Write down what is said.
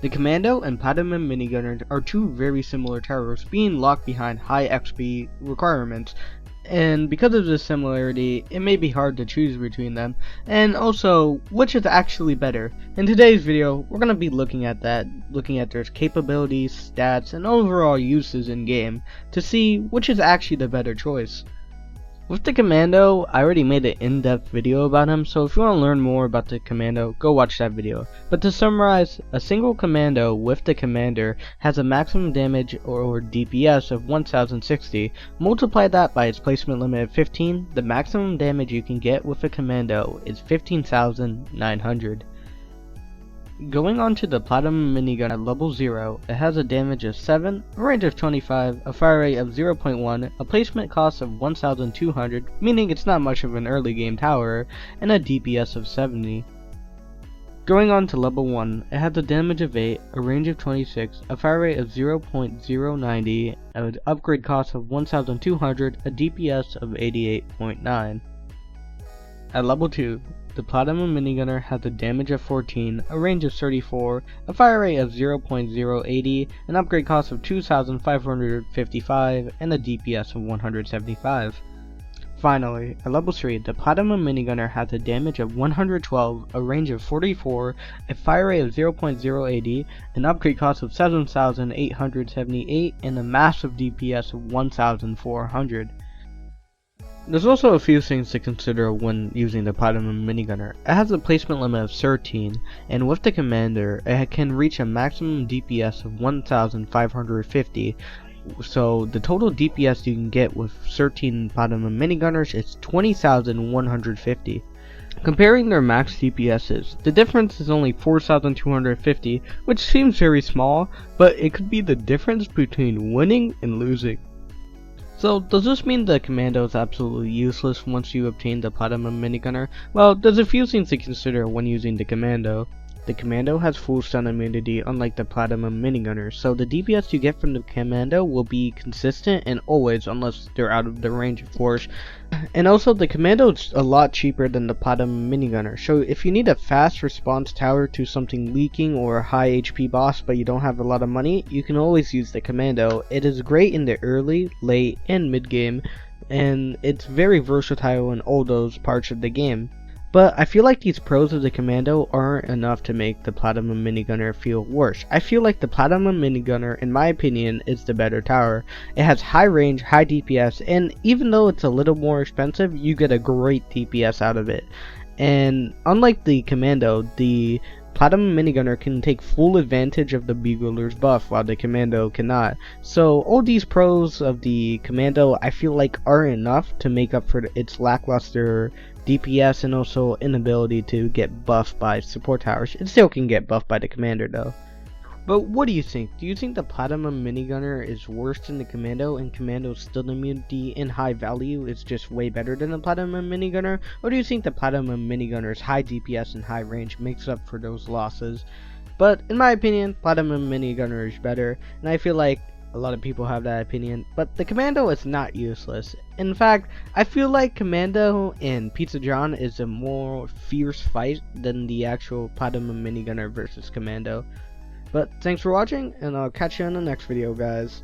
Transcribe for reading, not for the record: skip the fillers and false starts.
The Commando and Platinum Minigunner are two very similar towers, being locked behind high XP requirements, and because of this similarity, it may be hard to choose between them, and also, which is actually better. In today's video, we're going to be looking at their capabilities, stats, and overall uses in game, to see which is actually the better choice. With the Commando, I already made an in-depth video about him, so if you want to learn more about the Commando, go watch that video. But to summarize, a single Commando with the Commander has a maximum damage or DPS of 1060. Multiply that by its placement limit of 15, the maximum damage you can get with a Commando is 15,900. Going on to the Platinum Minigun at level 0, it has a damage of 7, a range of 25, a fire rate of 0.1, a placement cost of 1200, meaning it's not much of an early game tower, and a DPS of 70. Going on to level 1, it has a damage of 8, a range of 26, a fire rate of 0.090, an upgrade cost of 1200, a DPS of 88.9. At level 2, the Platinum Minigunner has a damage of 14, a range of 34, a fire rate of 0.080, an upgrade cost of 2555, and a DPS of 175. Finally, at level 3, the Platinum Minigunner has a damage of 112, a range of 44, a fire rate of 0.080, an upgrade cost of 7878, and a massive DPS of 1400. There's also a few things to consider when using the Platinum Minigunner. It has a placement limit of 13, and with the Commander, it can reach a maximum DPS of 1550. So the total DPS you can get with 13 Platinum Minigunners is 20,150. Comparing their max DPSs, the difference is only 4,250, which seems very small, but it could be the difference between winning and losing. So, does this mean the Commando is absolutely useless once you obtain the Platinum Minigunner? Well, there's a few things to consider when using the Commando. The Commando has full stun immunity unlike the Platinum Minigunner, so the DPS you get from the Commando will be consistent and always, unless they're out of the range of course. And also the Commando is a lot cheaper than the Platinum Minigunner, so if you need a fast response tower to something leaking or a high HP boss but you don't have a lot of money, you can always use the Commando. It is great in the early, late, and mid game, and it's very versatile in all those parts of the game. But I feel like these pros of the Commando aren't enough to make the Platinum Minigunner feel worse. I feel like the Platinum Minigunner, in my opinion, is the better tower. It has high range, high DPS, and even though it's a little more expensive, you get a great DPS out of it. And unlike the Commando, the Platinum Minigunner can take full advantage of the Bugler's buff while the Commando cannot. So all these pros of the Commando I feel like are enough to make up for its lackluster DPS and also inability to get buffed by support towers. It still can get buffed by the Commander though. But what do you think? Do you think the Platinum Minigunner is worse than the Commando and Commando's stun immunity and high value is just way better than the Platinum Minigunner? Or do you think the Platinum Minigunner's high DPS and high range makes up for those losses? But in my opinion, Platinum Minigunner is better, and I feel like a lot of people have that opinion, but the Commando is not useless. In fact, I feel like Commando and Pizza John is a more fierce fight than the actual Platinum Minigunner versus Commando. But thanks for watching, and I'll catch you in the next video, guys.